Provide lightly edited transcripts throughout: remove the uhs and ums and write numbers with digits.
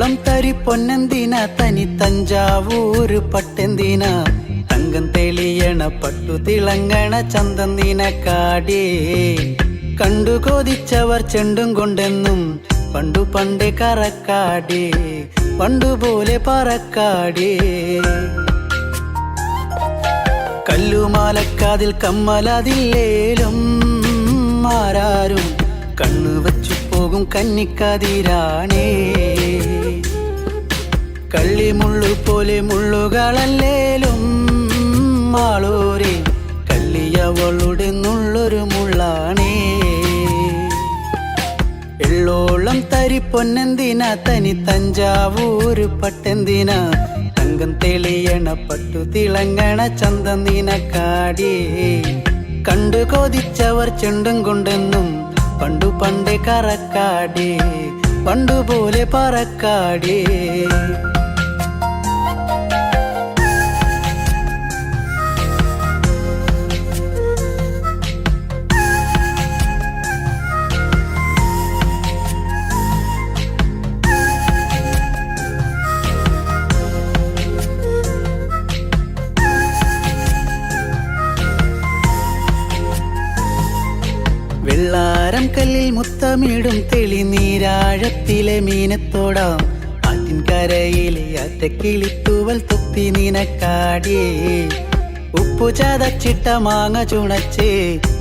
വെള്ളോളം തരി പൊന്നെന്തിന തനി തഞ്ചാവൂര് പട്ടെന്തിന തങ്കം തെളിയണ പട്ടു തിളങ്ങണ ചന്തം നിനക്കാടേ കണ്ടു കൊതിച്ചവർ ചെണ്ടും കൊണ്ടെന്നും പണ്ടു പണ്ടേ കറക്കാടേ പണ്ടുപോലെ പറക്കാടേ കല്ലുമാലക്കാതിൽ കമ്മലതില്ലേലും ആരാരും കണ്ണു വച്ചു പോകും കന്നിക്കതിരാണേ കള്ളിമുള്ളു പോലെ മുള്ളുകളല്ലേലും ആളോരെ കല്ലിയവളുടെ നുള്ളൊരു മുള്ളാണേ എള്ളോളം തരി പൊന്നെന്തിന തനി തഞ്ചാവൂര് പട്ടെന്തിന തങ്കം തെളിയണ പട്ടു തിളങ്ങണ ചന്തം നിനക്കാടേ കണ്ടു കൊതിച്ചവർ ചെണ്ടും കൊണ്ടെന്നും പണ്ടു പണ്ടേ കറക്കാടേ പണ്ടുപോലെ പറക്കാടേ വെള്ളാരം കല്ലിൽ മുത്തമിടും തെളിനീരാഴത്തിലെ മീനത്തോടാം ആറ്റിൻകരയിലെ അറ്റക്കിളിത്തൂവൽ തൊപ്പി നിനക്കാടേ ഉപ്പു ചതച്ചിട്ട മാങ്ങ ചുണച്ചേ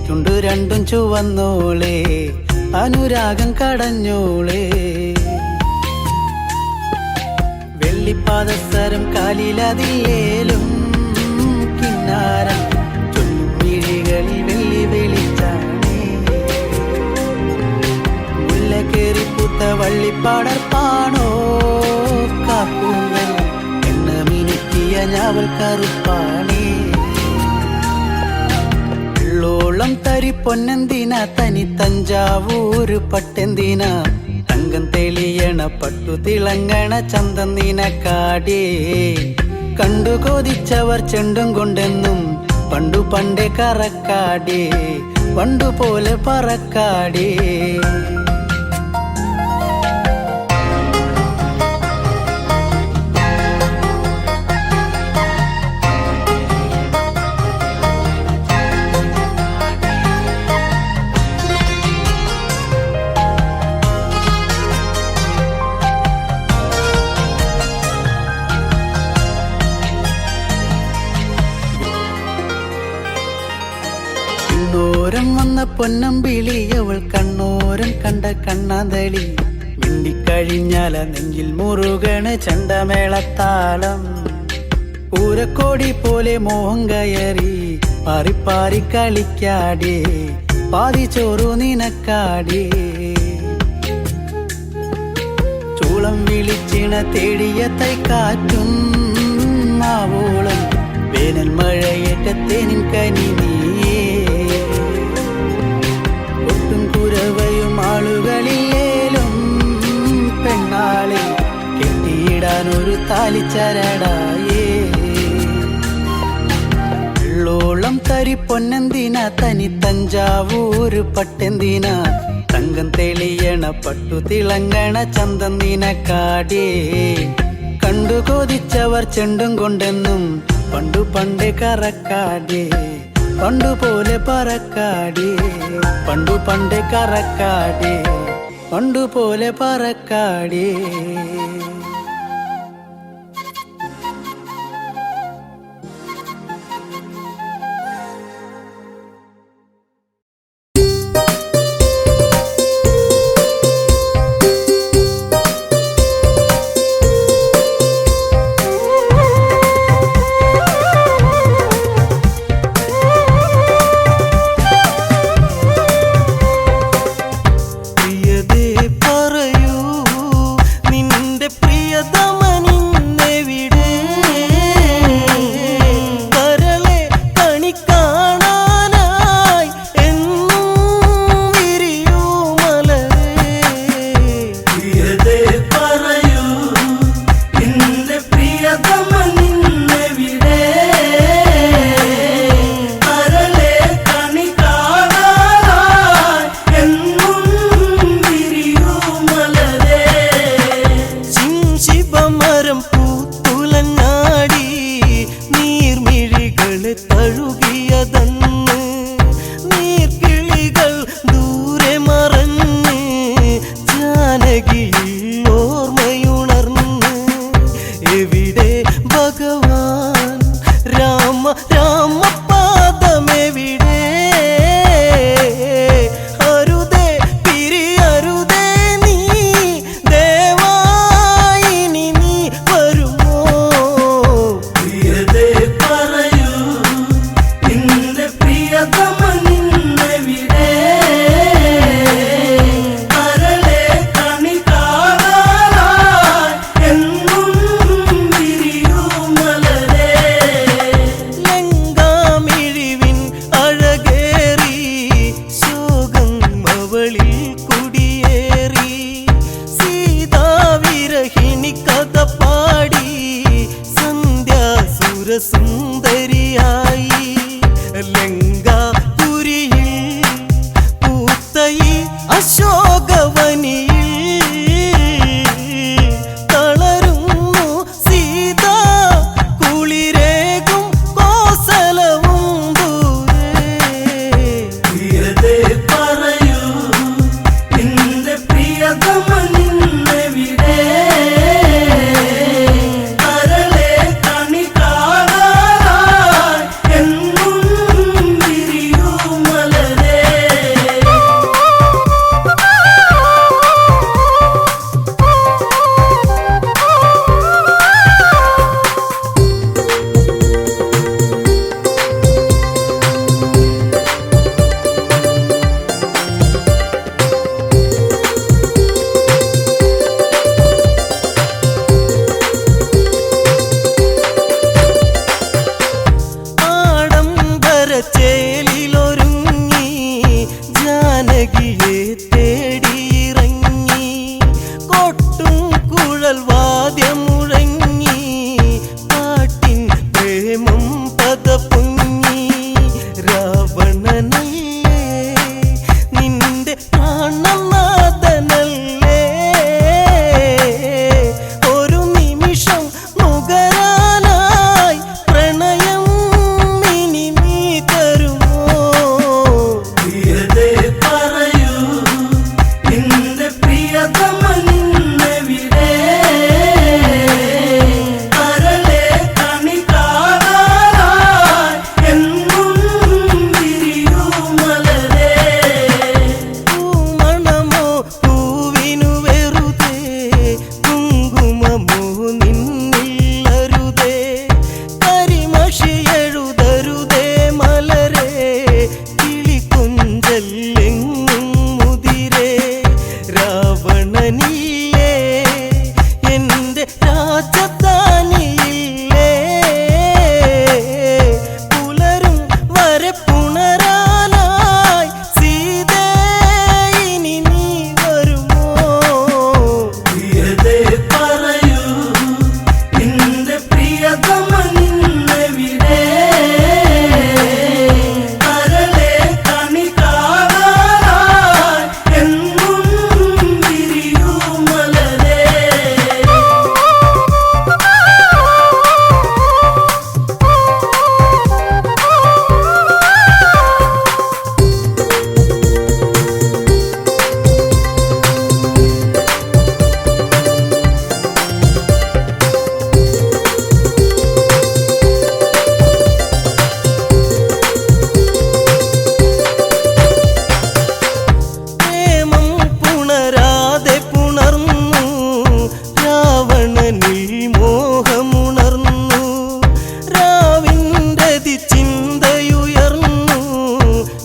ചുണ്ടു രണ്ടും ചുവന്നോളേ അനുരാഗം കടഞ്ഞോളേ വെള്ളിപ്പാദസരം കാലിലതില്ലേലും കിന്നാരം ചൊല്ലും മിഴികളിൽ വെള്ളി വെളിച്ചാണ് കേറിപ്പൂത്ത വള്ളിപ്പാടർപ്പാണോ കാക്കൂന്നൽ എണ്ണ മിനുക്കിയ ഞാവൽ കറുപ്പാണേ വെള്ളോളം തരി പൊന്നെന്തിന തനി തഞ്ചാവൂര് പട്ടെന്തിന തങ്കം തെളിയണ പട്ടു തിളങ്ങണ ചന്തം നിനക്കാടേ കണ്ടു കൊതിച്ചവർ ചെണ്ടും കൊണ്ടെന്നും പണ്ടു പണ്ടേ കറക്കാടേ പണ്ടുപോലെ പറക്കാടേ കണ്ണോരം വന്ന പൊന്നമ്പിളി അവൾ കണ്ണോരം കണ്ട കണ്ണാന്തളി മിണ്ടിക്കഴിഞ്ഞാല നെഞ്ചിൽ മുറുകണ ചണ്ടമേളത്താളം പൂരക്കോടി പോലെ മോഹം കയറി പാറിപ്പാറി കളിക്കാടേ പാതി ചോറു നിനക്കാടേ ചൂളം വിളിച്ചിണ തേടിയ തൈക്കാറ്റും ആവോളം വേനൽ മഴയേറ്റത്തേനിൻ കനി നീയേ ഒട്ടും കുരവയും ആളുകളില്ലേലും പെണ്ണാളെ കെട്ടിയിടാനൊരു താലിച്ചരടായേ വെള്ളോളം തരി പൊന്നെന്തിന തനി തഞ്ചാവൂര് പട്ടെന്തിന തങ്കം തെളിയണ പട്ടു തിളങ്ങണ ചന്തം നിനക്കാടേ കണ്ടു കൊതിച്ചവർ ചെണ്ടും കൊണ്ടെന്നും പണ്ടു പണ്ടേ കറക്കാടേ പണ്ടുപോലെ പറക്കാടേ പണ്ടു പണ്ടേ കറക്കാടേ പണ്ടുപോലെ പറക്കാടേ ചേലിലൊരുങ്ങി ജാനകിയെ തേടിയിറങ്ങി കൊട്ടും കുഴൽ വാദ്യം മുഴങ്ങി പാട്ടിൻ പ്രേമം പദപൊങ്ങി രാവണനല്ലേ നിന്റെ പ്രാണനാഥനല്ലേ ഒരു നിമിഷം നുകരാനായി പ്രണയം ഇനി നീ തരുമോ പ്രിയതേ പറയൂ നിന്റെ പ്രിയതമനിന്നെവിടെ കരളെ കണി കാണാനായി എന്നും വിരിയൂ മലരേ പൂമണമോ പൂവിനു വെറുതെ കുങ്കുമമോ നിന്നില്ലരുതേ കരിമഷി എഴുതരുതേ മലരേ കിളികൊഞ്ചല്ലെങ്ങും മുതിരേ രാവണനില്ലേ എന്റെ രാജധാനിയില്ലേ പുലരും വരെ പുണരാനായി സീതേ ഇനി നീ വരുമോ പ്രിയതേ പറയൂ നിന്റെ പ്രിയതമനിന്നെവിടെ കരളെ കണി കാണാനായി എന്നും വിരിയൂ മലരേ പ്രേമം പുണരാതെ പുണർന്നു രാവണനിൽ മോഹമുണർന്നു രാവിൻ്റെ ചിന്തയുയർന്നു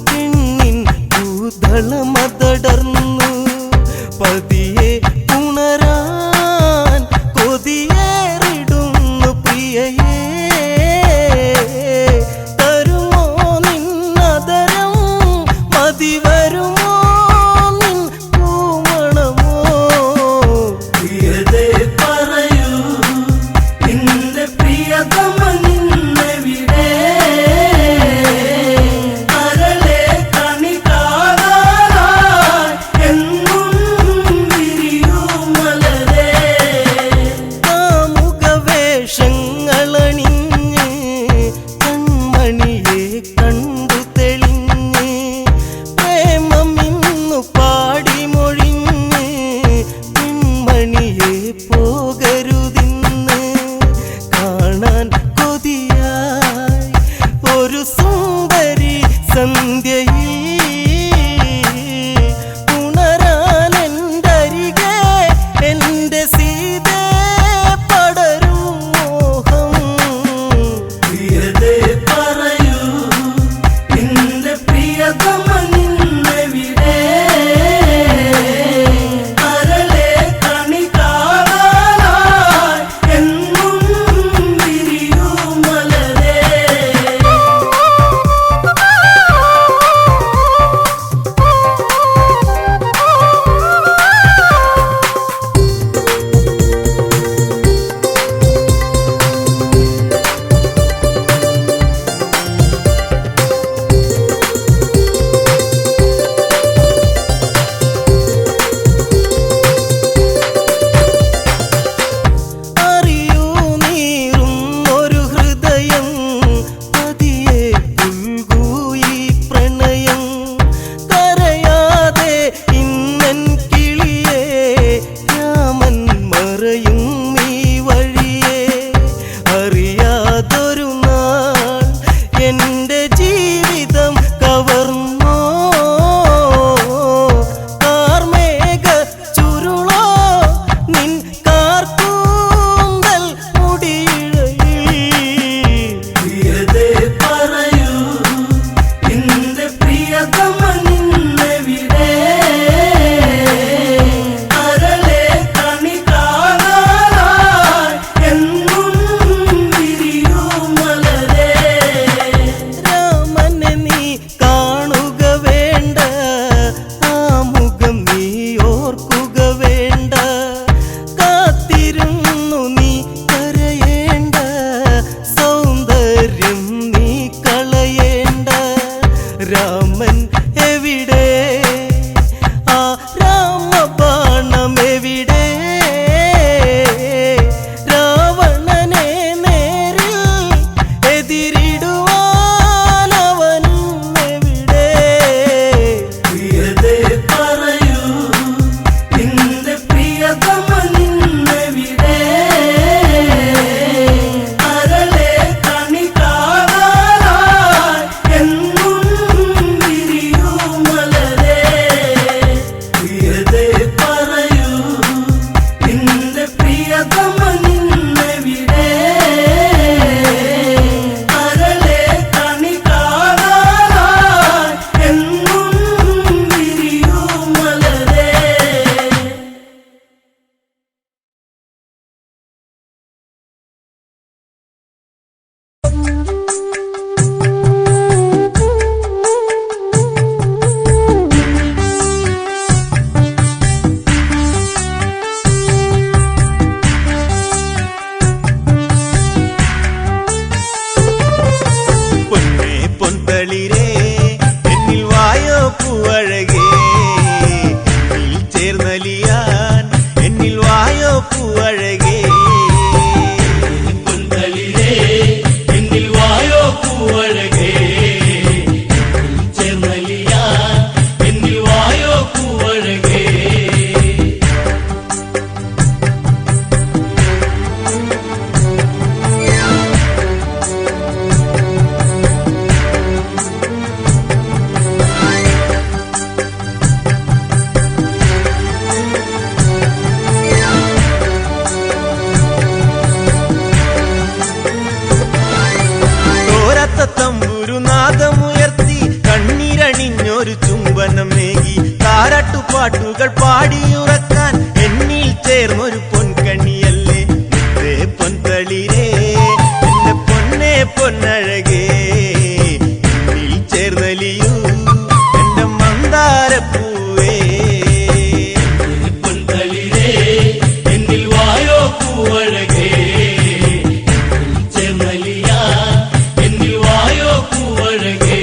പെണ്ണിൻ ഭൂതളമതടർന്നു പതിയെ പുണരാൻ കൊതിയേറിടുന്നു പ്രിയയേ തരുമോ നിന്നതരം മതി വരുമോ നിൻ പൂമണമോ പ്രിയതേ പറയൂ നിന്റെ പ്രിയതമനിന്നെവിടെ കരളെ കണി കാണാനായി എന്നും വിരിയൂ മലരേ കാമുകവേഷങ്ങളണിഞ്ഞ് കൺമണിയെ കണ്ടു തെളിഞ്ഞ് പ്രേമമിന്നു പാടി മൊഴിഞ്ഞ് പെൺമണിയെ പോകരുതിന്ന് കാണാൻ കൊതിയായി ഒരു സുന്ദരി സന്ധ്യയിൽ ഉണരാൻ എന്തരികെ എന്റെ സീതേ പടരും മോഹം പ്രിയതേ പറയൂ നിന്റെ പ്രിയതമനിന്നെവിടെ കരളെ കണി കാണാനായി എന്നും വിരിയൂ മലരേ രാമൻ എവിടെ ആ രാമബാണം എവിടെ രാവണനെ നേരിൽ എതിരിടുവാൻ അവനും എവിടെ പ്രിയതേ പറയൂ നിന്റെ പ്രിയതമനിന്നെവിടെ അരളെ കണി കാണാനായി എന്നും വിരിയൂ മലരേ പ്രിയതേ പറയൂ നിന്റെ പ്രിയതമനിന്നെവിടെ അരളെ കണി കാണാനായി എന്നും വിരിയൂ മലരേ പൊന്നേ പൊന്തളിരേ എന്നിൽ വായോ പൂവഴകേ എന്നിൽ ചേർന്നലിയാൻ എന്നിൽ വായോ പൂവഴകേ പൊന്തളിരേ എന്നിൽ വായോ പൂവഴകേ ചേർന്നലിയാൻ എന്നിൽ വായോ പൂവഴകേ തോരത്ത തമ്പുരുനാദമുയർത്തി കണ്ണീരണിഞ്ഞൊരു ചുംബനമേകി താരാട്ടുപാട്ടുകൾ പാടിയുറക്കാൻ എന്നിൽ ചേർന്നൊരു പൊൻകണിയല്ലേ മുത്തേ പൊന്തളിരേ എന്റെ പൊന്നേ പൊന്നഴകേ എന്നിൽ ചേർന്നലിയൂ എന്റെ മന്ദാരപ്പൂവേ പൊന്തളിരേ എന്നിൽ വായോ പൂവഴകേ ചേർന്നലിയാൻ എന്നിൽ വായോ പൂവഴകേ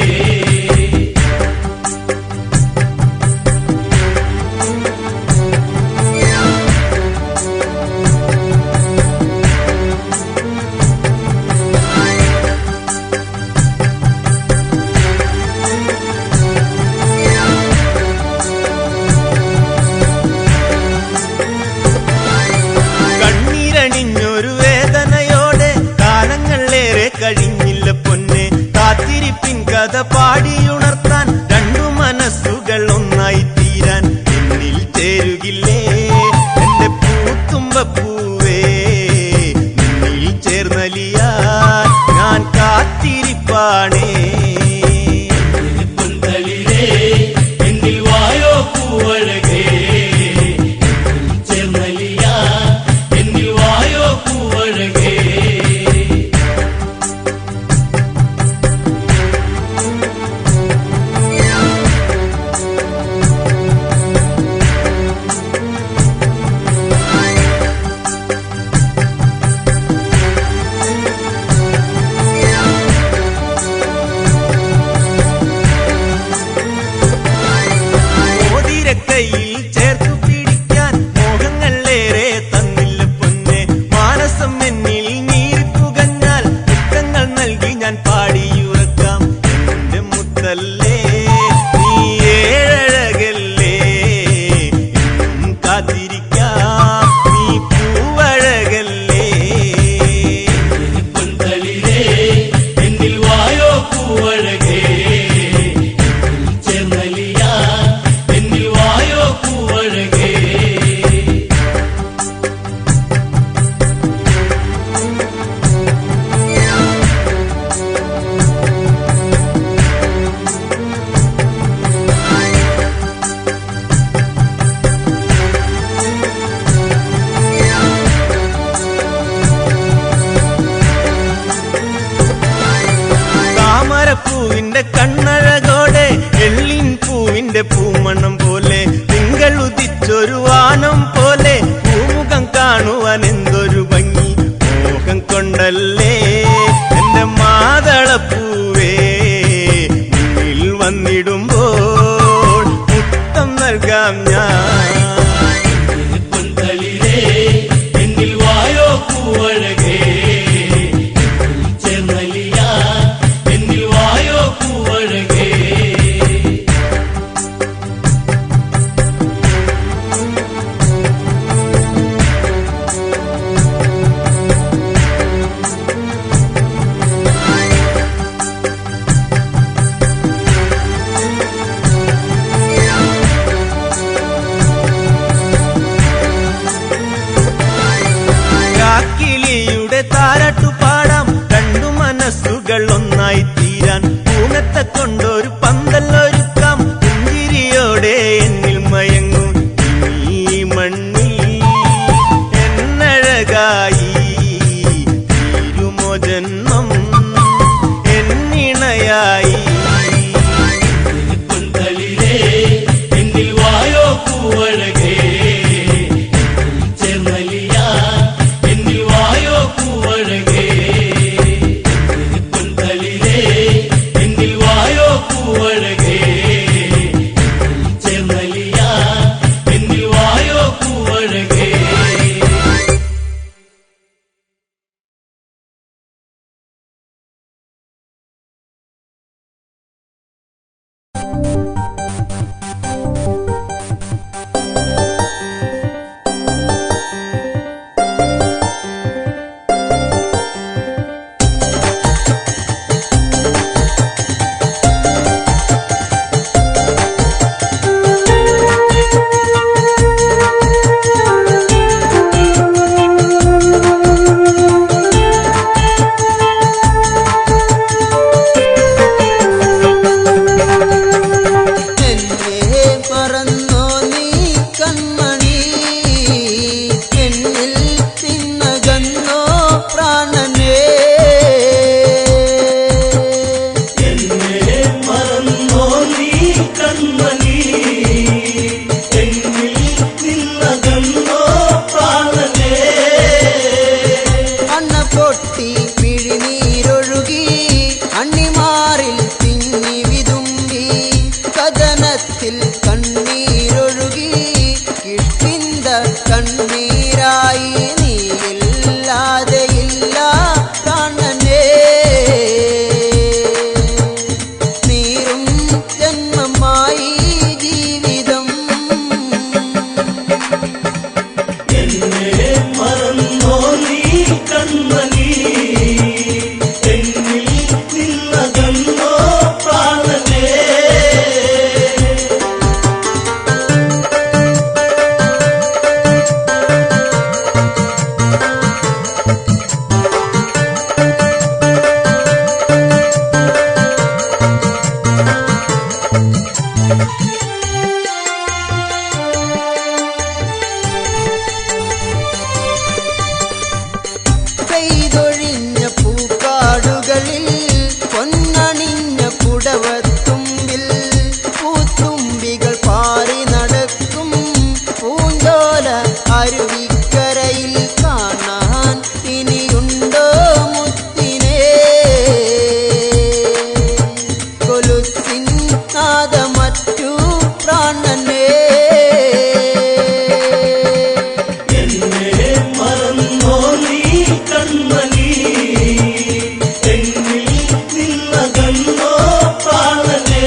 വന്നിടുമ്പോൾ മുത്തം നൽകാം ഞാൻ. പൊൻതളിരേ എന്നിൽ വായോ പൂവഴകേ ചേർന്നലിയാ എന്നിൽ വായോ പൂവഴകേ. കിളിയുടെ താരാട്ടു പാടാം, രണ്ടു മനസ്സുകൾ ഒന്നായി തീരാൻ. പൂങ്ങത്തെ കൊണ്ടൊരു പന്തല്ലൊരുക്കാം, പുഞ്ചിരിയോടെ എന്നിൽ മയങ്ങും ഈ മണ്ണിൽ എന്നഴകായി തീരുമോ ജന്മം എന്നിണയായി. പൊൻതളിരേ എന്നിൽ വായോ പൂവഴകേ ചേർന്നലിയാ എന്നിൽ വായോ പൂവഴകേ. പൊൻതളിരേ എന്നിൽ വായോ പൂവഴകേ ചേർന്നലിയാ എന്നിൽ വായോ പൂവഴകേ. എന്നെ മറന്നോ നീ കൺമണി, എന്നിൽ തിന്നകന്നോ പ്രാണനേ. എന്നെ മറന്നോ നീ കൺമണി എന്നിൽ നിന്നകന്നോ പ്രാണനേ. അണ്ണ പൊട്ടി മിഴിനീരൊഴുകി അണ്ണിമാറിൽ തിങ്ങി വിതുമ്പി കഥനത്തിൽ കണ്ണീരൊഴുകി കിഷ്കിന്ത കണ്ണീരായി നീയില്ലാതെയില്ല പ്രാണനേ. നീറും ജന്മമായി ജീവിതം. എന്നെ മറന്നോ നീ കൺമണി എന്നിൽ നിന്നകന്നോ പ്രാണനേ. പെയ്തൊഴിഞ്ഞ പൂക്കാടുകളിൽ പൊന്നണിഞ്ഞ പുടവത്തുമ്പിൽ പൂത്തുമ്പികൾ പാറി നടക്കും പൂഞ്ചോല അരുവിക്കരയിൽ കാണാൻ ഇനിയുണ്ടോ മുത്തിനെ. കൊലുസിൻ നാദമറ്റു പ്രാണനേ. എന്നെ മറന്നോ നീ കൺമണി എന്നിൽ നിന്നകന്നോ പ്രാണനേ.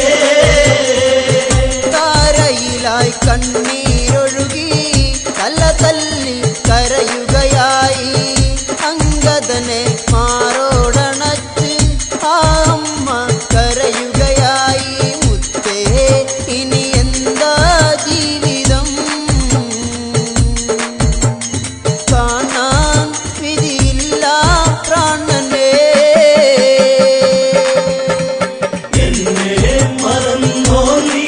താരയിലായി കണ്ണീരൊഴുകി തല തല്ലി കരയുകയായി അങ്കദനെ മാറോടണച്ച് ആ അമ്മ കരയുകയായി. മുത്തേ ഇനി എന്താ ജീവിതം, കാണാൻ വിധിയില്ല പ്രാണനേ. എന്നെ മറന്നോ നീ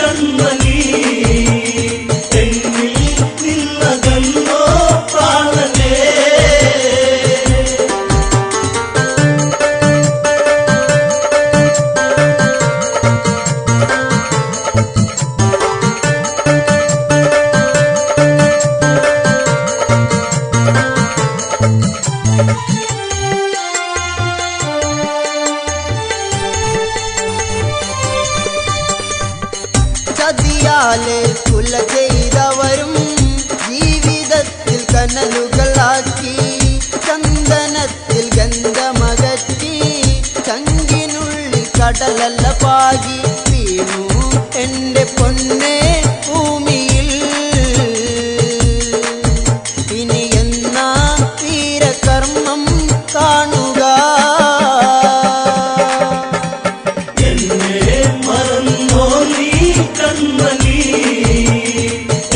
കൺമണി ചതിയാലെ കുല ചെയ്തവരും ജീവിതത്തിൽ കനലുകളാക്കി ചന്ദനത്തിൽ ഗന്ധമകറ്റി ചങ്കിനുള്ളിൽ കടലല്ല പാകി വീണു എന്റെ പൊന്നെ ഭൂമിയിൽ. ഇനി എന്നാ വീരകർമ്മം കാണുക? എന്നെ മറന്നോ നീ കൺമണി,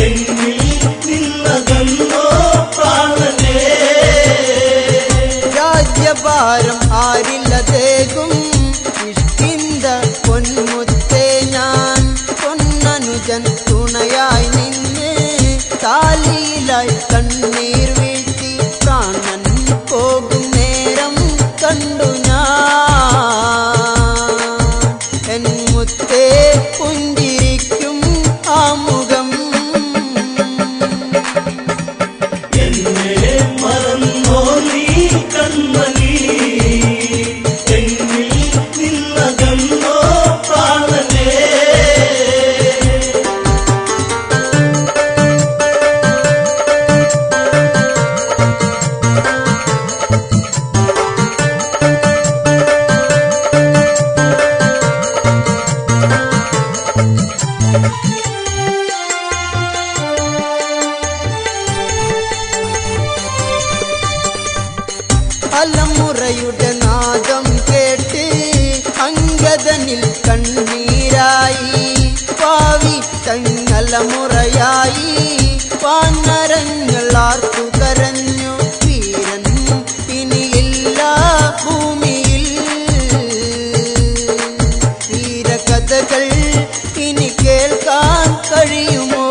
എന്നിൽ നിന്നകന്നോ പ്രാണനെ. രാജ്യഭാരം ആരില്ലതേകും ഇഷ്ടിന്ത പൊന്മുത്തേ ഞാൻ പൊന്നനുജൻ തുണയായി നിന്ന് താലിയിലായി കണ്ണീർ വീഴ്ത്തി പ്രാണൻ പോകും നേരം കണ്ടു ഞാൻ എൻ മുത്തേ പുഞ്ചിരിക്കും ആ മുഖം. എന്നെ മറന്നോ നീ കൺമണി, എന്നിൽ നിന്നകന്നോ പ്രാണനെ. അലമുറയുടെ നാദം കേട്ട് അങ്കദനിൽ കണ്ണീരായി പാവി തങ്ങലമുറയായി വാനരങ്ങൾ ആർത്തു കരഞ്ഞു വീരൻ ഇനിയില്ല ഭൂമിയിൽ. വീരകഥകൾ ഇനി കേൾക്കാൻ കഴിയുമോ?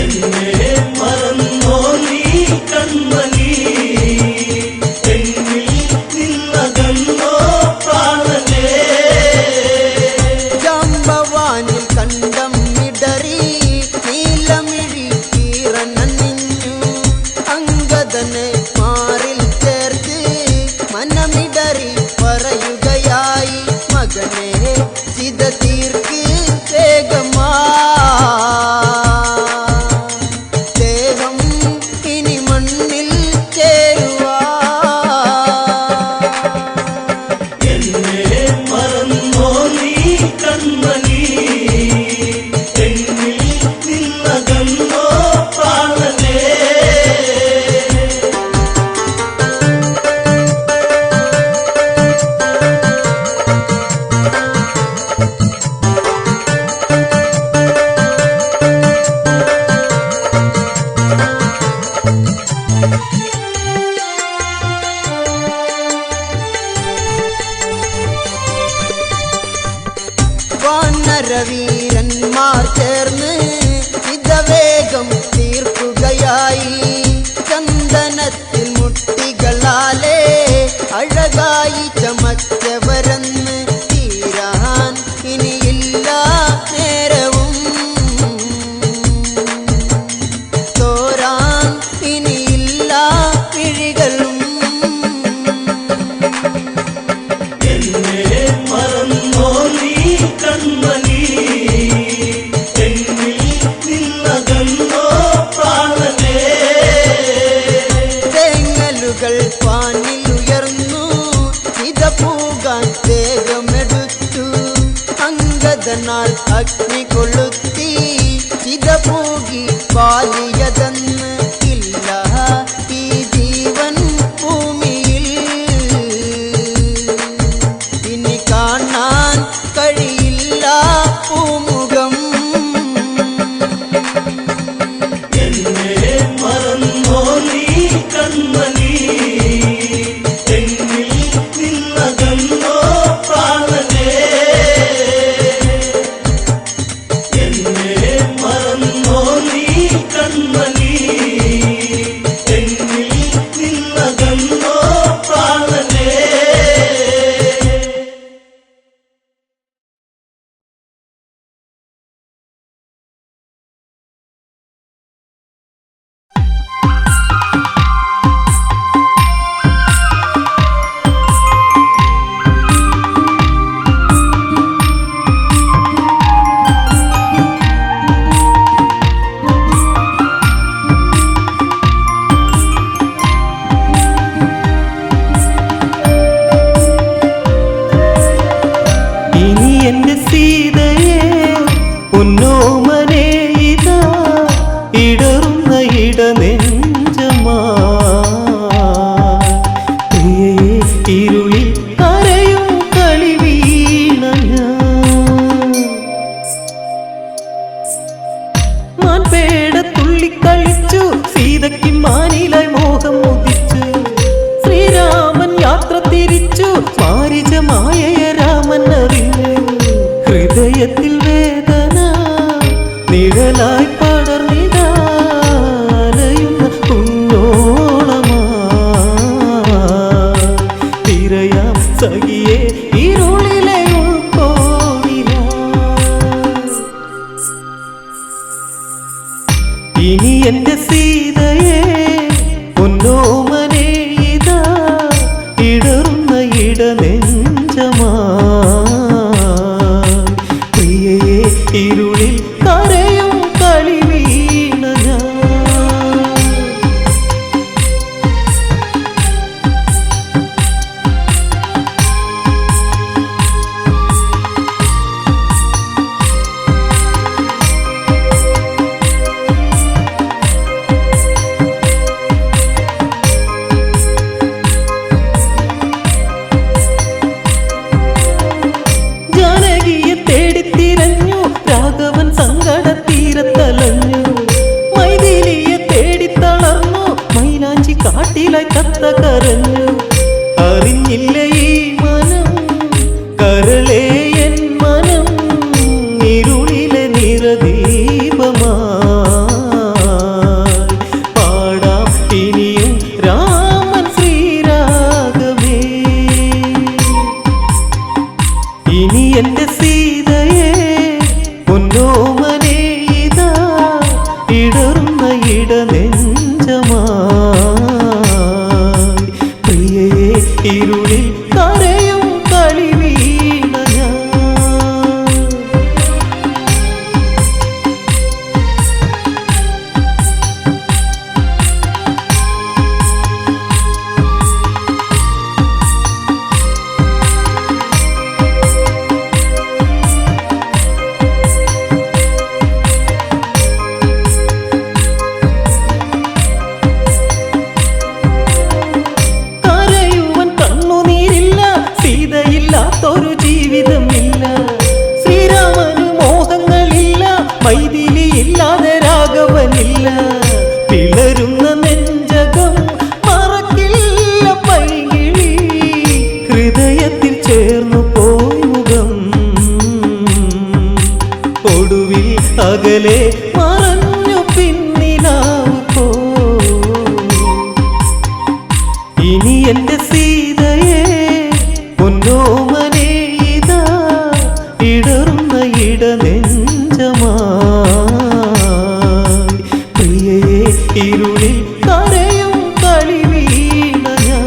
എന്നെ മറന്നോ നീ കൺമണി, എന്നിൽ നിന്നകന്നോ പ്രാണനെ. ജാമ്പവാനിൽ കണ്ടം ഇടറി നീലമിഴി കീറനണിഞ്ഞു അങ്കദനെ മാറിൽ ചേർത്ത് മനമിടറി പറയുകയായി മകനെ ചിത തീർക്ക് വേഗമാ ദേഹം ഇനി മണ്ണിൽ ചേരുവാ. എന്നെ മറന്നോ നീ കൺമണി, എന്നിൽ നിന്നകന്നോ പ്രാണനെ. വാനരവീരന്മാർ ചേർന്ന് ഇതവേഗം തീർക്കുകയായി ചന്ദനത്തിൽ മുട്ടികളാലേ അഴകായി ചമച്ചവരെന്ന് തീരാൻ ഇനിയില്ല നേരവും തോരാൻ ഇനിയില്ല പിഴികളും. എന്നെ മറന്നോ നീ കൺമണി, എന്നിൽ നിന്നകന്നോ പ്രാണനെ. തേങ്ങലുകൾ പാനിലുയർന്നു ഇത പൂകാൻ വേഗമെടുത്തു അങ്കദനാൽ അഗ്നി കൊളുത്തി ഇത പൂകി പാലിയതെന്ന് ഇല്ല ഈ ജീവൻ ഭൂമിയിൽ. ഇനി കാണാൻ കഴിയില്ല പൂമുഖം. എന്നെ മറന്നോ നീ കൺമണി, എന്നിൽ നിന്നകന്നോ പ്രാണനെ. എന്നെ മറന്നോ നീ കൺമണി. തേടിത്തിരഞ്ഞു രാഘവൻ സങ്കടത്തീരത്തലഞ്ഞു മൈഥിലിയെ തേടിത്തളർന്നു മൈലാഞ്ചി കാട്ടിലായി തത്ത കരഞ്ഞു അറിഞ്ഞില്ല ഈ മനം കരളേ എൻ മനം ഇരുളിലെ നിറദീപമായി പാടാം ഇനിയും രാമൻ ശ്രീരാഗമേ ഇനി എന്റെ സീതയെ പൊന്നോമനെ ഇതാ ഇടറുന്ന ഇടനെഞ്ചമായി പ്രിയയെ ഇരുളിൽ കരയും കളി വീണ ഞാൻ ൊരു ജീവിതമില്ല ശ്രീരാമന് മോഹങ്ങളില്ല മൈഥിലി ഇല്ലാതെ രാഘവനില്ല പിളരുന്ന നെഞ്ചകം മറക്കില്ല പൈകിളി ഹൃദയത്തിൽ ചേർന്നു പോയി മുഖം ഒടുവിൽ അകലെ മറഞ്ഞു പിന്നിലാവ് പോ ഇനി എന്റെ സീതയെ പൊന്നോമനെ ഇതാ ഇടറുന്ന ഇടനെഞ്ചമായി പ്രിയയെ ഇരുളിൽ കരയും കളി വീണ ഞാൻ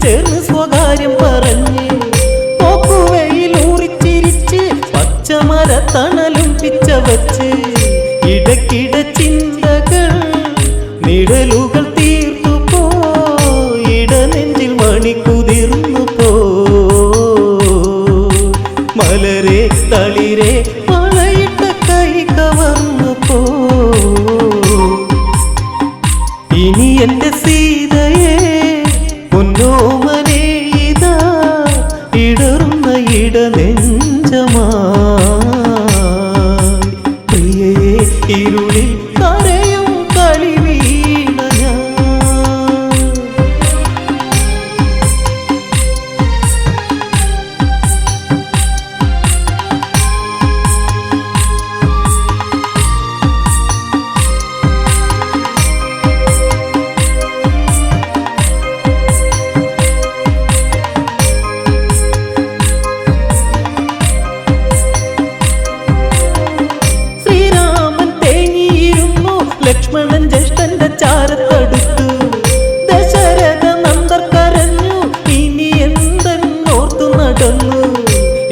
ചേർന്ന് സ്വകാര്യം പറഞ്ഞ് പോക്കുവയിലൂറിച്ചിരിച്ച് പച്ചമര തണലും പിച്ച വച്ച് ഇടക്കിട ചിന്തകൾ നിഴലുകൾ തീർത്തു പോ ഇടനെഞ്ചിൽ മണി കുതിർന്നു പോ മലരെ തളിരെ മഴയിട്ട കൈ കവർന്നു പോ ഇനി എന്റെ സീതയെ പൊന്നോമനെ ഇതാ ഇടറുന്ന ഇടനെഞ്ചമായി പ്രിയയെ ഇരുളിൽ കരയും കളി വീണ ഞാൻ ലക്ഷ്മണൻ ജ്യേഷ്ഠന്റെ ചാരത്തടുത്തു ദശരഥ നന്ദർ കരഞ്ഞു ഇനി എന്തെന്നോർത്തു നടന്നു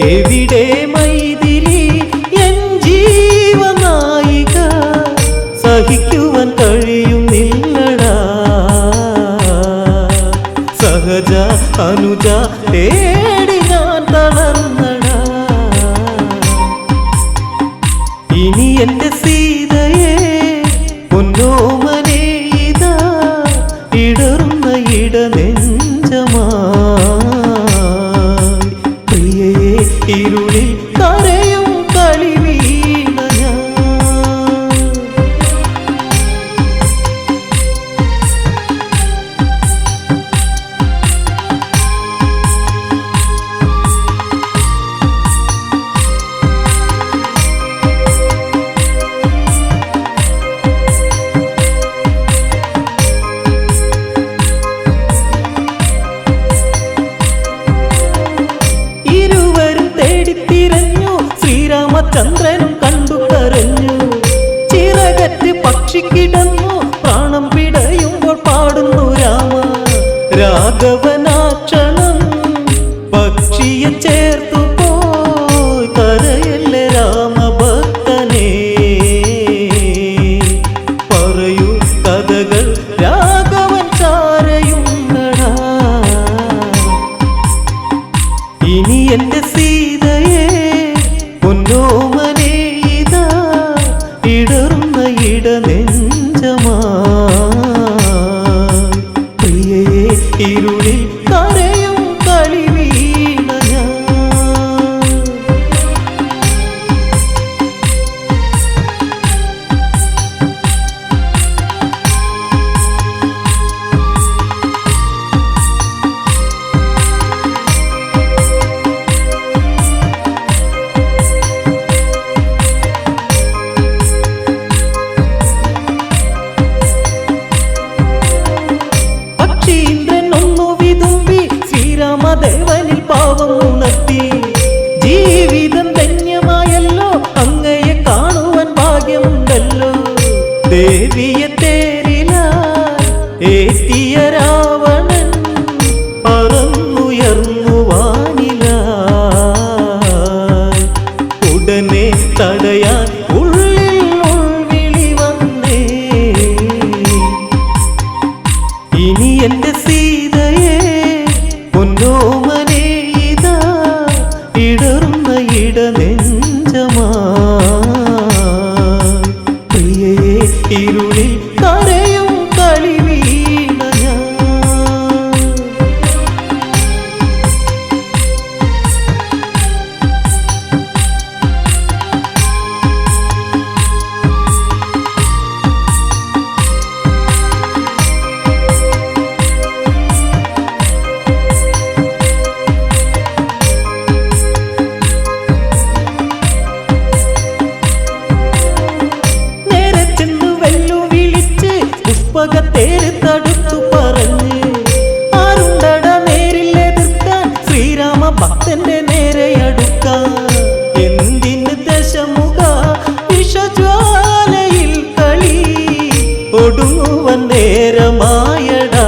എവിടെ മൈഥിലി എൻ ജീവനായിക സഹിക്കുവാൻ കഴിയുന്നില്ലടാ സഹജ അനുജ തേടി ഞാൻ തളർന്നടാ ഇനി എന്റെ സീതയെ പൊന്നോമനെ ഇതാ ഇടറുന്ന ഇടനെഞ്ചമായി പ്രിയയെ ഇരുളിൽ കരയും കളി വീണ ഞാൻ ചന്ദ്രനും കണ്ടു കരഞ്ഞു ചിറകറ്റ് പക്ഷിക്കിടന്നു പ്രാണം പിടയുമ്പോൾ പാടുന്നു രാമ രാഘവനാക്ഷണം പക്ഷിയെ ചേർത്തു പോയി കരയല്ലേ രാമഭക്തനേ തടയാൻ ഉള്ളിൽ ഉൾവിളി വന്നേ. ഇനി എന്റെ സീതയെ പൊന്നോമനെ ഇതാ ഇടറുന്ന ഇടനെഞ്ചമാ. പ്രിയയെ ഇരുളിൽ കരയും കളിവീണ ഞാൻ. നേരെ ചെന്ന് വെല്ലുവിളിച്ച് പുഷ്പകത്തേര് തടുത്തു പറഞ്ഞ് ആരുണ്ടട നേരിലെതിർക്കാൻ ശ്രീരാമ ഭക്തന്റെ നേരെ അടുക്കാൻ. എന്തിന് ദശമുഖ വിഷജ്വാലയിൽ കളി ഒടുങ്ങുവൻ നേരമായടാ.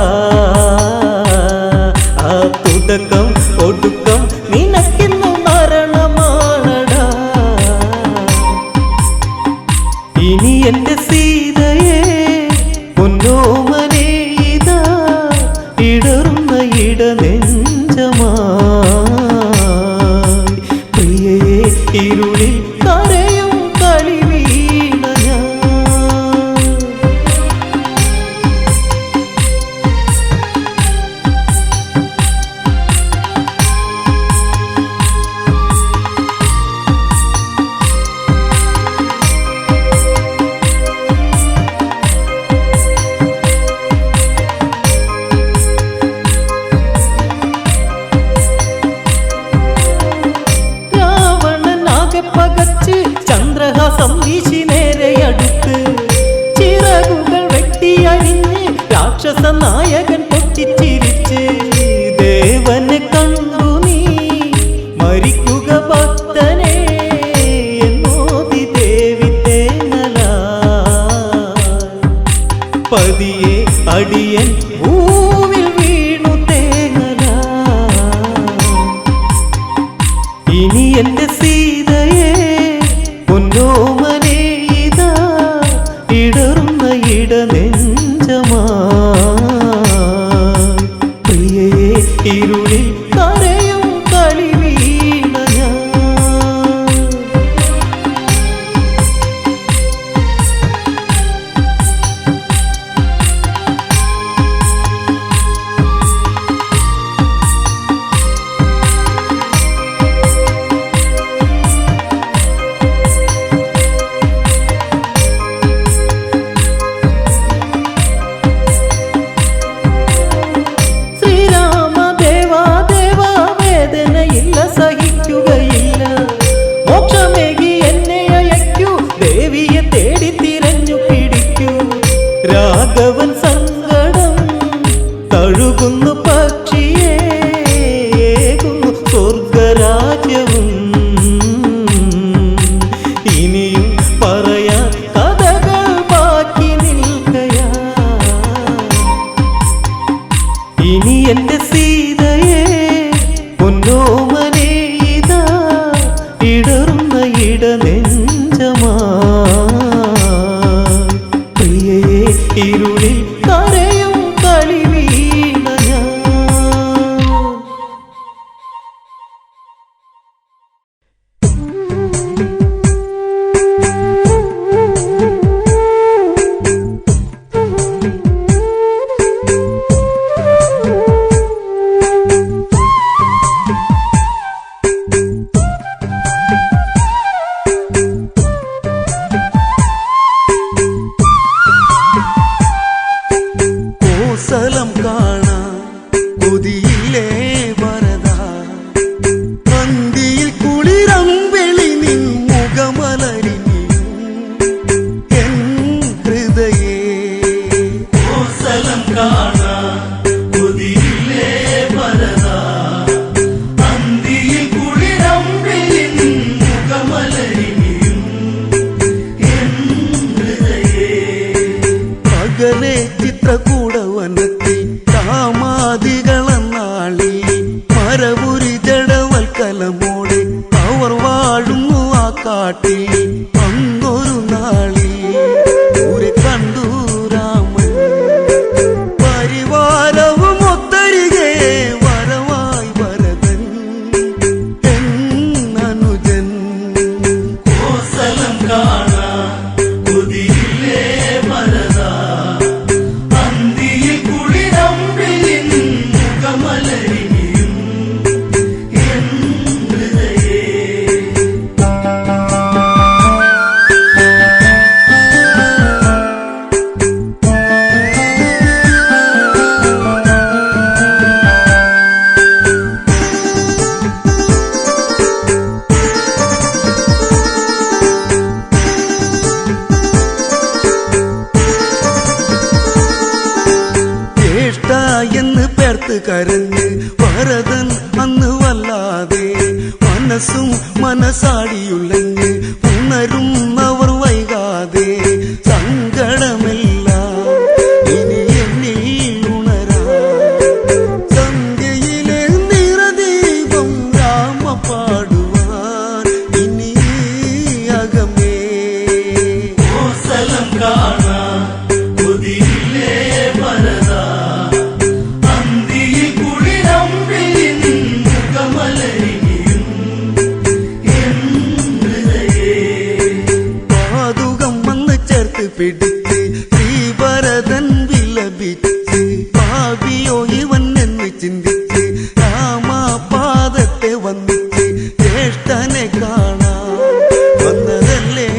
ആ തുടക്കം ഒടുക്കം നിനക്കിന്നു മരണമാണടാ. ഇനി എന്റെ സീതയെ പൊന്നോമനെ ഇതാ ഇടറുന്ന ഇടനെഞ്ചമാ. പ്രിയയെ ഇരുളിൽ കരയും കളിവീണ ഞാൻ. രാവണനാകെ പകച്ച് ചന്ദ്രഹാസം വീശി നേരെ അടുത്ത് ചിറകുകൾ വെട്ടിയരിഞ്ഞ് രാക്ഷസ നായകൻ പൊട്ടിച്ചിരിച്ച്. ദേവനെ കണ്ടു നീ മരിക്കുക ഭക്തനെ എന്നോതി ദേവി തേങ്ങലാ. പതിയെ അടിയൻ ഭൂവിൽ വീണു തേങ്ങലാ. ഇനി എന്റെ സീതയെ പൊന്നോമനെ ഇതാ ഇടറുന്ന ഇടനെഞ്ചമാ. പ്രിയയെ ഇരുളിൽ കരയും കളിവീണ ഞാൻ. അന്നൊരു നാളിൽ ദൂരെ കണ്ടു രാമൻ പരിവാരവും ഒത്തരികെ വരവായി ഭരതൻ എന്നനുജൻ കോസലം കാണാൻ കൊതിയില്ലേ ഭരത അന്തിയിൽ കുളിരമ്പിളിൻ മുഖമലരിയും എൻ ഹൃദയേ ജ്യേഷ്ഠ എന്ന് പേർത്ത് കരഞ്ഞ് ഭരതൻ അന്ന് വല്ലാതെ മനസ്സും മനസാടിയുള്ളഞ്ഞ് ഉണരുന്നവർ വൈകാതെ സങ്കടമില്ല ഇനി എന്നിൽ ഉണരാ സന്ധ്യയിലെ നിറദീപം രാമ പാടുവാൻ ഇനി അകമേ കോസലം കാണാൻ കൊതിയില്ലേ ഭരത അന്തിയിൽ കുളിരമ്പിളിൻ മുഖമലരിയും എൻ ഹൃദയേ പാതുകം വന്ന് ചേർത്ത് പിടിച്ച് ശ്രീഭരതൻ വിലപിച്ച് ഭാവിയോ ഇവൻ എന്ന് ചിന്തിച്ച് രാമപാദത്തെ വന്നിച്ച് ജ്യേഷ്ഠനെ കാണാൻ വന്നതല്ലേ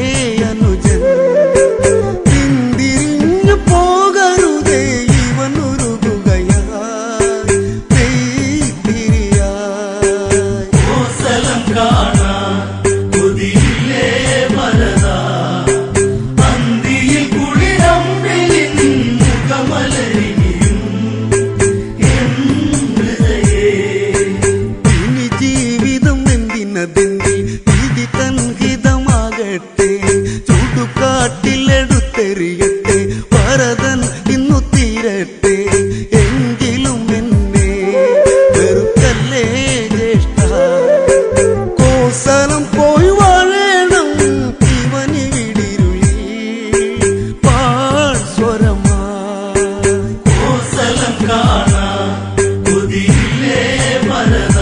അനുജൻ പിന്തിരിഞ്ഞു പോകരുതേ ഇവൻ ഉരുകുകയായി തിരിയായി കോസലം കാണാൻ കൊതിയില്ലേ ഭരത അന്തിയിൽ കുളിരമ്പിളിൻ മുഖമലരിയും എൻ ഹൃദയേ ഇനി ജീവിതം എന്തിനതെന്തി വിധി തൻഹിതമാകട്ടെ ചുടുകാട്ടിലെടുത്തെറിയട്ടെ ഭരതൻ ഇന്നു തീരട്ടെ എങ്കിലും എന്നെ വെറുക്കല്ലേ ജ്യേഷ്ഠ കോസലം പോയി വാഴണം ഇവനിവിടിരുളി പാഴ്സ്വരമായി കോസലം കാണാൻ കൊതിയില്ലേ ഭരത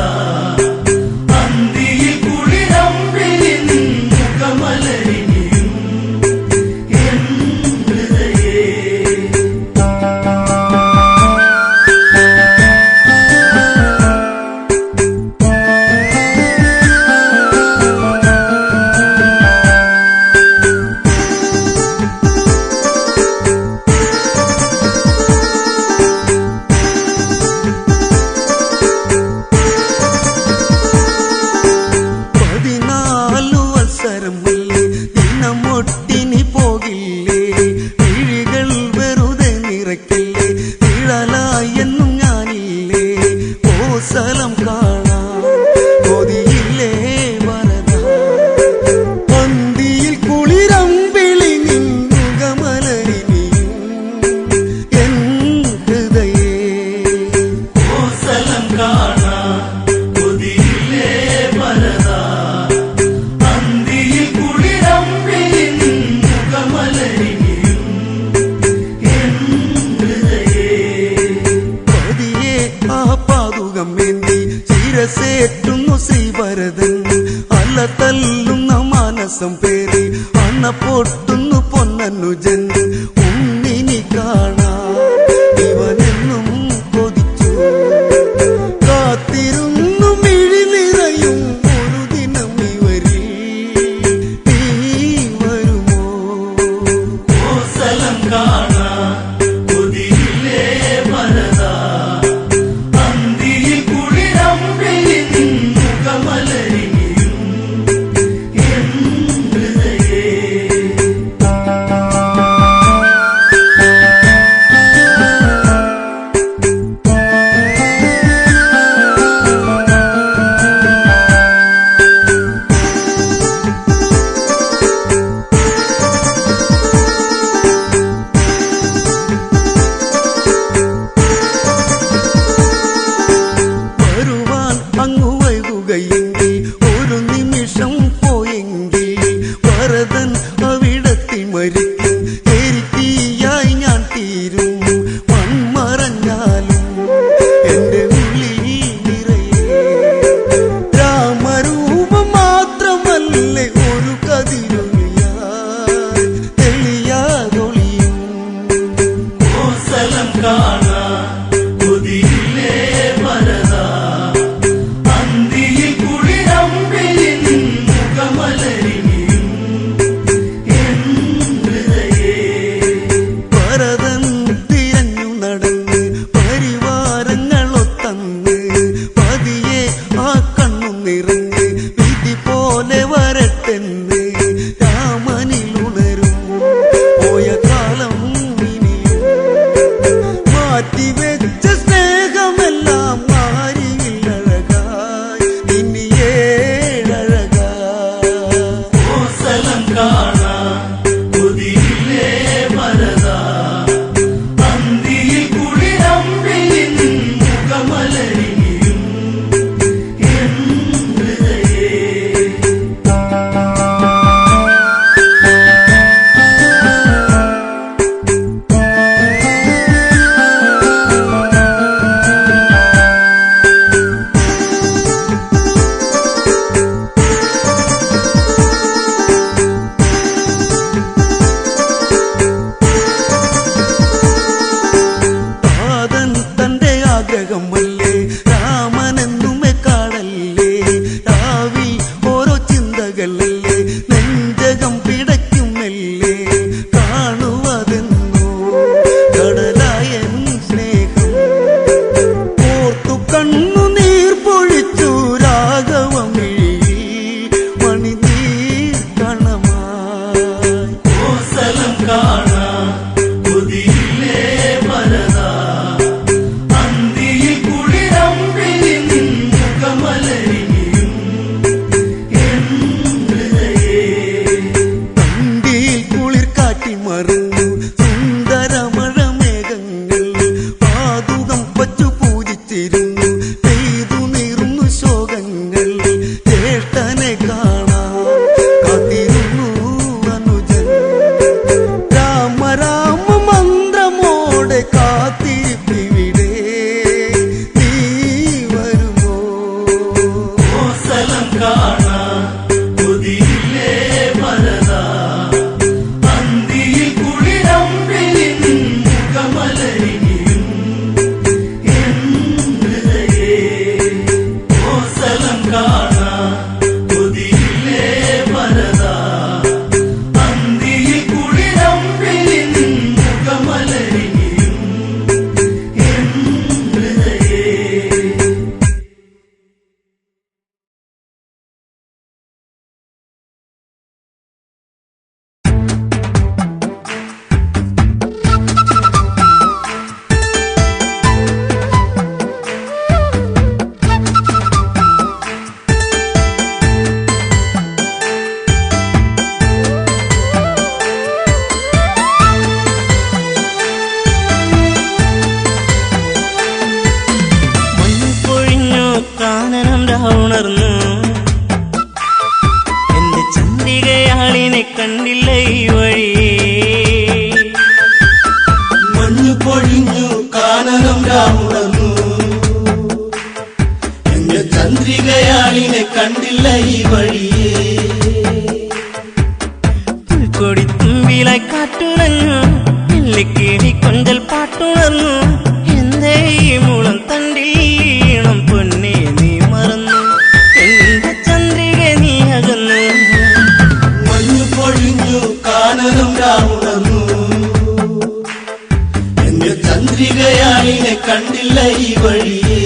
അന്തിയിൽ കുളിരമ്പിളിൻ മുഖമലരിയും എൻ ഹൃദയേ പതിനാലു അവസരമല്ലേ ദിനമൊട്ടിനി പോകില്ലേ വിഴികൾ വെറുതെ നിറയ്ക്കല്ലേ നിഴലായെന്നും ഞാനില്ലേ കോസലം കാണാൻ കൊതിയില്ലേ ഭരത പന്തിയിൽ കുളിരമ്പിളി നിന്നുകമലരിനിയും എൻ ഹൃദയേ കോസലം കാണാൻ കൊതിയില്ലേ ഭരത അന്തിയിൽ കുളിരമ്പിളിൻ മുഖമലരിയും എൻ ഹൃദയേ പതിയെ ആ പാതുകം വേണ്ടി ശിരസേറ്റുന്നു ശ്രീഭരതൻ അല്ല തല്ലുന്ന മാനസം പേറി അണ്ണ പൊട്ടുന്നു പൊന്നനുജൻ ഉണ്ണിനി കാണാൻ ഇവനെന്നും കൊതിച്ചു കാത്തിരുന്നു മിഴി നിറയും ഒരു ദിനം ഇവരിൽ നീ വരുമോ കോസലം കാണാൻ കൊതിയില്ലേ ഭരത അന്തിയിൽ കുളിരമ്പിളിൻ മുഖമലരിയും എൻ ഹൃദയേ ഭരതൻ അവിടത്തിൽ മരിക്കും, എരിത്തിയായി ഞാൻ തീരും, മൺമറഞ്ഞാലും എന്റെ ഉള്ളിൽ നിറയെ രാമരൂപം മാത്രമല്ലേ ഒരു കതിരൊളിയായി തെളിയാതൊളിയും. കോസലം കാണാൻ കൊതിയില്ലേ ഭരതാ, അന്തിയിൽ കുളിരമ്പിൽ മുഖമലരിയും എൻ ഹൃദയേ. ഭരതൻ തിരഞ്ഞു നടന്ന് പരിവാരങ്ങളൊത്തന്ന് പതിയെ ആ കണ്ണു നിറഞ്ഞ് വിധി പോലെ വരട്ടെന്ന് രാമനിലുണരും. പോയ കാലം ഇനിയും മാറ്റിവെച്ച സ്നേഹമെല്ലാം മാറിയില്ലഴകായി ഇനി ഏഴഴകായി. കോസലം കാണാൻ കൊതിയില്ലേ ഭരതാ, അന്തിയിൽ കുളിരമ്പിൽ മുഖമലരിയും എൻ ഹൃദയേ. താതൻ തന്റെ ആഗ്രഹമല്ലേ, രാമനെന്നുമേ കാടല്ലേ, രാവി ഓരോ ചിന്തകളല്ലേ, നെഞ്ചകം പിടയ്ക്കുമല്ലേ, കാണുവതെന്നോ കടലായ സ്നേഹം ഓർത്തു കണ്ണു നീർ പൊഴിച്ചു രാഘവമിഴിയിൽ മണിനീർ കണമായി. കോസലം കാണാൻ കൊതിയില്ലേ ഭരതാ, അന്തിയിൽ കുളിരമ്പിൽ മുഖമലരിയും എൻ ഹൃദയേ. തണ്ടിയിൽ കുളിർ കാറ്റി മറന്നു സുന്ദരമഴ മേഘങ്ങൾ, പാതുകം വച്ചു പൂജിച്ചിരുന്നു, പെയ്തു നീറുന്നു ശോകങ്ങൾ, ജ്യേഷ്ഠനെ കാണാൻ കാത്തിരുന്നു അനുജൻ, രാമ രാമ മന്ത്രമോടെ കാത്തിരിപ്പിവിടെ നീ വരുമോ. കോസലം കാണാൻ കൊതിയില്ലേ ഭരതാ, അന്തിയിൽ കുളിരമ്പിൽ മുഖമലരിയും എൻ ഹൃദയേ. കോസലം കാണാൻ കൊതിയില്ലേ ഭരതാ, അന്തിയിൽ കുളിരമ്പിൽ മുഖമലരിയും എൻ ഹൃദയേ. മഞ്ഞുപൊഴിഞ്ഞു കാനനം രാവുണർന്നു, എന്റെ ചന്ദ്രികയാളിനെ കണ്ടില്ല ഈ വഴി. മഞ്ഞു പൊഴിഞ്ഞു കാനനം രാമുണർന്നു, എന്റെ ചന്ദ്രികയാളിനെ കണ്ടില്ല ഈ വഴിയേ. പുൽക്കൊടി തുമ്പിലായി കാറ്റുലഞ്ഞു, എല്ലിക്കിളി കൊഞ്ചൽ പാട്ടുണർന്നു, എന്തേ ഈ മുളം തണ്ടിൽ ഈണം പൊന്നെ നീ മറന്നു, എന്റെ ചന്ദ്രിക നീ അകന്നു. മഞ്ഞു പൊഴിഞ്ഞു കാനനം രാമുണർന്നു, എന്റെ ചന്ദ്രികയാളിനെ കണ്ടില്ല ഈ വഴിയേ.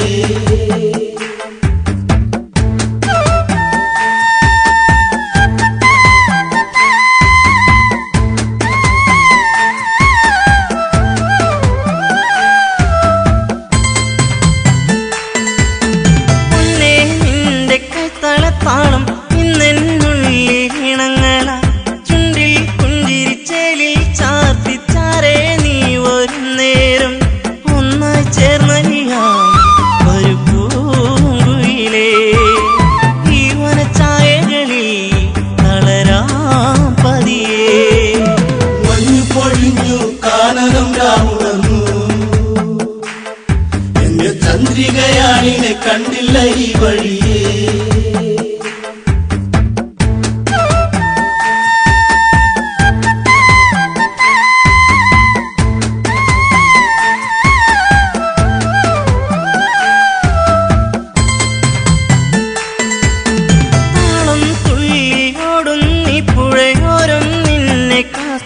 പൊന്നേ നിന്റെ കൈത്തളത്താളം ഇന്നെന്നുള്ളിൽ ഇണങ്ങള, ചുണ്ടിൽ പുഞ്ചിരിച്ചേലിൽ ചാർത്തിച്ചാരേ നീ ഒരു നേരം ഒന്നായി ചേർന്നലിയാം.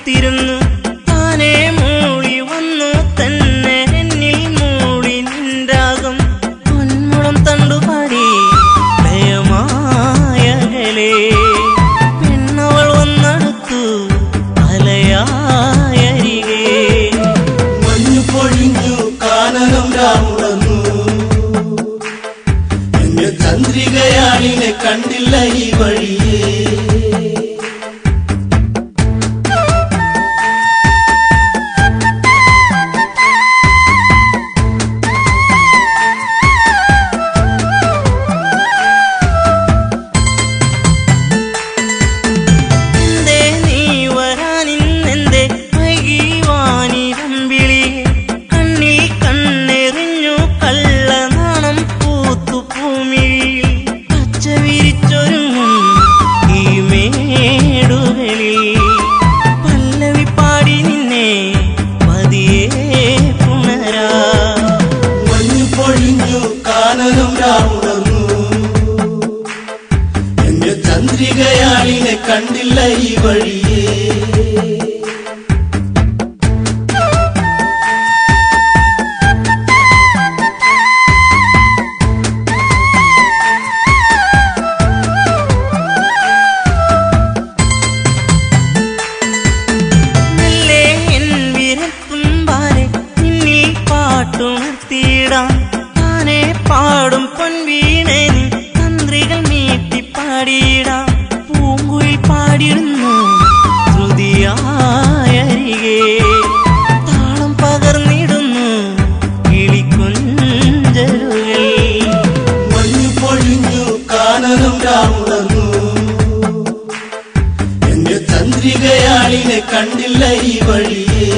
കാത്തിരുന്നു താനേ മൂളി വന്നു തന്നെ എന്നിൽ മൂളി നിൻരാഗം പൊന്മുളം തണ്ടുപാടി ലയമായകലേ പെണ്ണവൾ വന്നടുത്തു അലയായരികെ മഞ്ഞു പൊഴിഞ്ഞു കാനനം രാമുണർന്നു എന്റെ ചന്ദ്രികയാളിനെ കണ്ടില്ല ഈ വഴിയേ ചന്ദ്രികയാളിനെ കണ്ടില്ല ഈ വഴിയേ മെല്ലെ എൻ വിരൽത്തുമ്പാലെ നിന്നിൽ പാട്ടുണർത്തിയിടാം താനെ പാടും പൊൻവീണേ തന്ത്രികൾ നീട്ടി പാടിയിടാം പൂങ്കുയിൽ പാടിടുന്നു ശ്രുതിയായരികെ താളം പകർന്നിടുന്നു കിളിക്കൊഞ്ചലുകൾ മഞ്ഞു പൊഴിഞ്ഞു കാനനം രാമുണർന്നു എന്റെ ചന്ദ്രികയാളിനെ കണ്ടില്ല ഈ വഴിയേ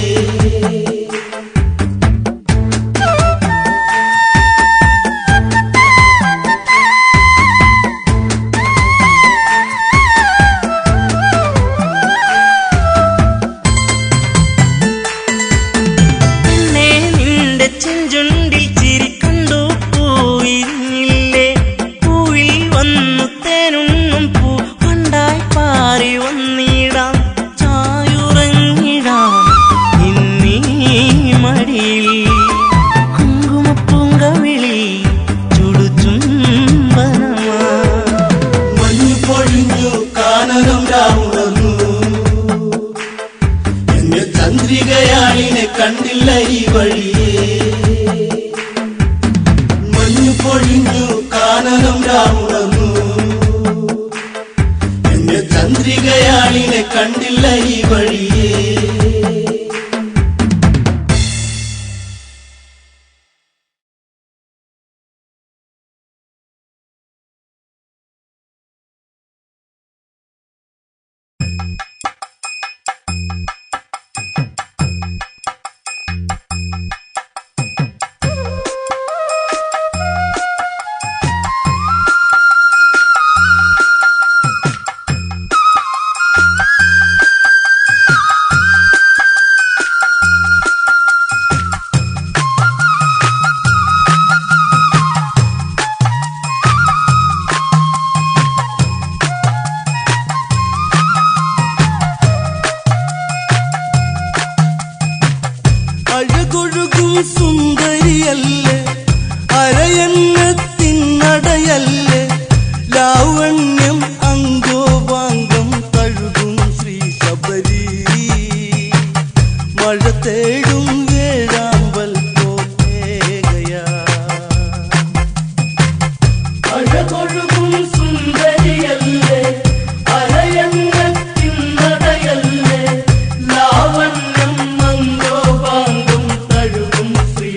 ചെഞ്ചുണ്ടിൽ ചിരി കണ്ടു പൂവിരിഞ്ഞില്ലേ പൂവിൽ വന്നു തേനുണ്ണും പൂ പണ്ടായി പാറി വന്നിടാം ചായുറങ്ങിടാം ഇന്നീ മടിയിൽ കുങ്കുമപ്പൂങ്കവിളി ചുടുചുംബനമാ മഞ്ഞു പൊഴിഞ്ഞു കാനനം രാമുണർന്നു എന്റെ ചന്ദ്രികയാളിനെ കണ്ടില്ല ഈ വഴിയേ മഞ്ഞു പൊഴിഞ്ഞു കാനനം രാമുണർന്നു എന്റെ ചന്ദ്രികയാളിനെ കണ്ടില്ല ഈ വഴിയേ അഴകൊഴുകും സുന്ദരിയല്ലേ അരയന്നത്തിനടയല്ലേ ലാവണ്യം അങ്കോപാംഗം തഴുകും ശ്രീ ശബരി മഴ തേടും വേഴാമ്പൽ പോകയാ അഴകൊഴുകും സുന്ദരിയല്ലേ അരയന്നത്തിനടയല്ലേ ലാവണ്യം മംഗോപാംഗം തഴുകും ശ്രീ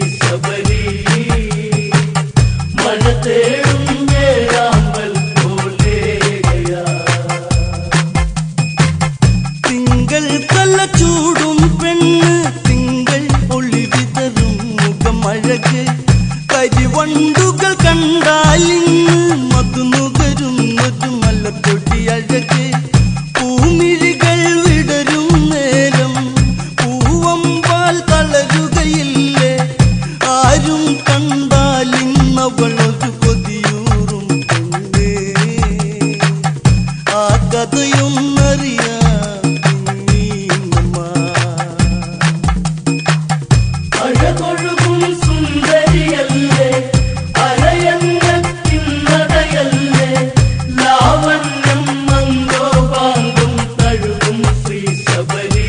ശബരി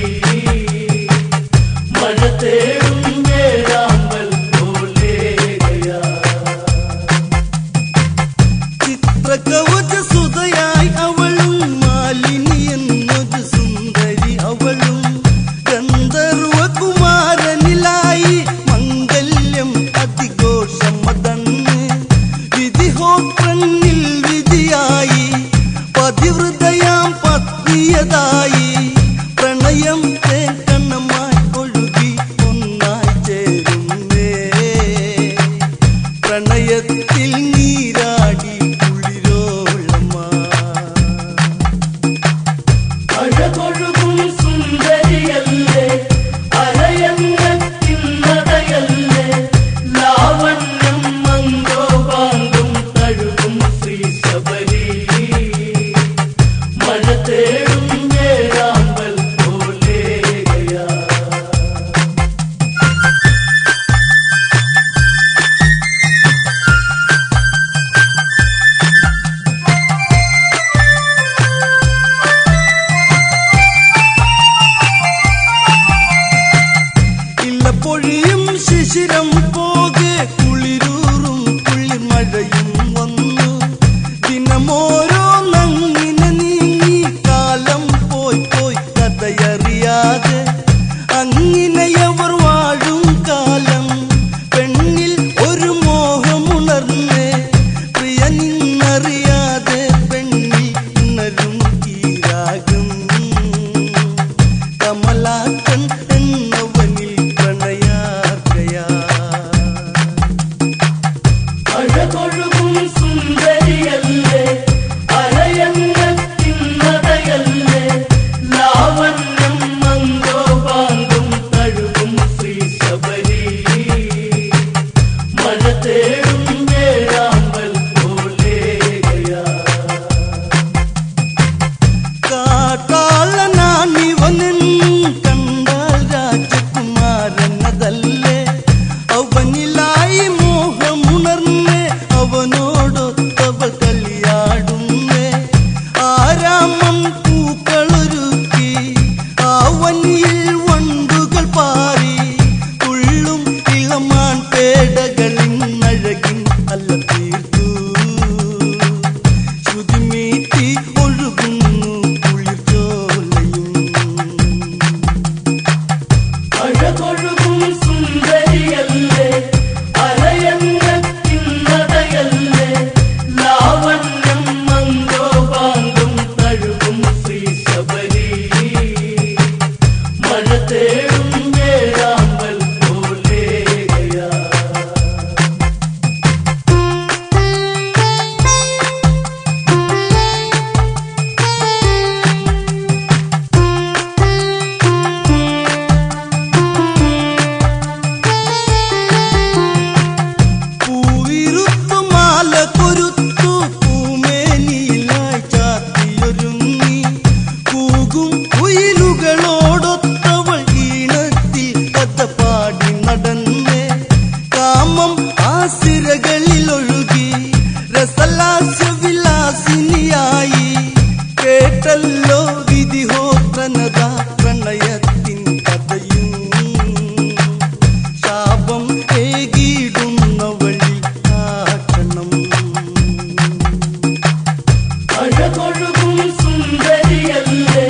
മഴ തേടും വേഴാമ്പൽ പോലെയാ ചിത്രകവച സുതയായി അവളും മാലിനി എന്നൊരു സുന്ദരി അവളും ഗന്ധർവകുമാരനിലായി മംഗല്യം അതിഘോഷമതന്ന് വിധിഹോത്രന്നിൽ വിധിയായി പതിവൃതയാം പത്നിയതായി പ്രണയം തേക്കണ്ണമായി ഒഴുകി ഒന്നായി ചേരുന്നേ പ്രണയത്തിൽ നീരാടി കുളിരോളമാ അഴകൊഴുകും സുന്ദരിയല്ലേ അരയന്നത്തിൻ നടയല്ലേ ലാവണ്യം മംഗോപാങ്കും തഴുകും ശ്രീ ശബരി മഴ തേടും വേഴാമ്പൽ പോലെയാ ഇല്ല പൊഴിയും ശിശിരം പോകെ കുളിരൂറും കുളിമഴയും വന്നു ദിനമോരോ നങ്ങിനെ നീങ്ങി കാലം പോയി പോയി കഥയറിയാതെ അങ്ങിനെയവർ വാഴും കാലം പെണ്ണിൽ ഒരു മോഹമുണർന്നേ പ്രിയ നിന്നറിയാതെ പെണ്ണിൽ ഉണരും ഈ രാഗം കമലാക്കൻ എന്നവനിൽ പ്രണയാർക്കയാ അഴകൊഴുകും സുന്ദരിയല്ലേ അരയന്നത്തിൻ നടയല്ലേ ലാവണ്യം മംഗോപാങ്കും തഴുകും ശ്രീ ശബരി മഴ തേടും വേഴാമ്പൽ പോലെയാ കാട്ടാളനാണിവനെന്നും കണ്ടാൽ രാജകുമാരനതല്ലേ അവനിലായി മോഹമുണർന്നേ അവനോടൊത്തവൾ കളിയാടുന്നേ ആരാമം പൂക്കളൊരുക്കി ആവനിയിൽ വണ്ടുകൾ പാറി തുള്ളും ഇളമാൻ പേടകളിൻ അഴകിൻ അല്ല തീർത്തു ശ്രുതിമീട്ടി ഒഴുകുന്നു കുളിർച്ചോലയും അഴകൊഴുകും സുന്ദരിയല്ലേ അരയന്നത്തിൻ നടയല്ലേ ലാവണ്യം മംഗോപാങ്കും തഴുകും ശ്രീ ശബരി മഴ തേടും വേഴാമ്പൽ പോലെയാ പൂവിരുത്തു മാല കൊരുത്തു പൂമേനിയിലായി ചാത്തിയൊരുങ്ങി കൂകും കുയിലുകളോടൊത്തവൾ ഈണത്തിൽ കഥ പാടി നടന്നേ കാമം ആസിരകളിലൊഴുകി രസലാസ്യ വിലാസിനിയായി കേട്ടല്ലോ വിധിഹോത്രനത പ്രണയത്തിൻ കഥയും ശാപം ഏകിടുന്ന വഴി കാട്ടണം അഴകൊഴുകും സുന്ദരിയല്ലേ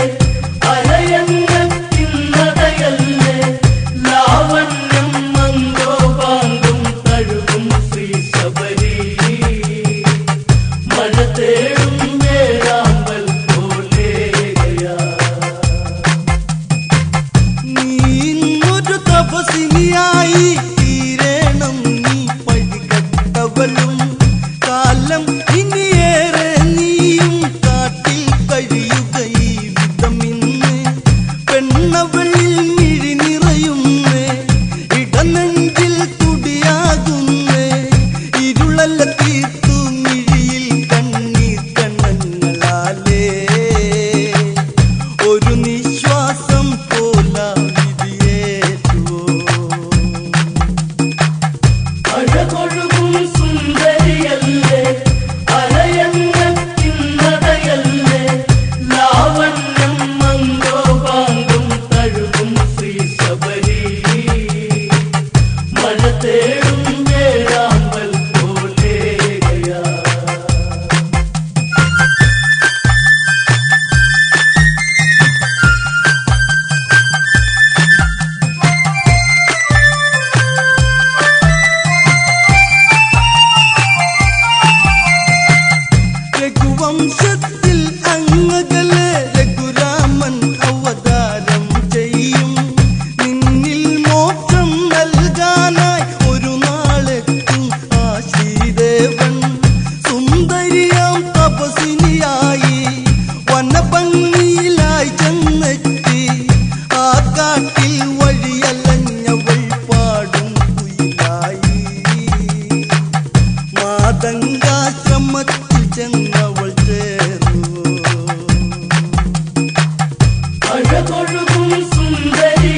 അരയന്നത്തിൻ നടയല്ലേ ലാവണ്യം മംഗോപാങ്കും തഴുകും ശ്രീ ശബരി മഴ തേടും വേഴാമ്പൽ പോലെയാ അഴകൊഴുകും സുന്ദരി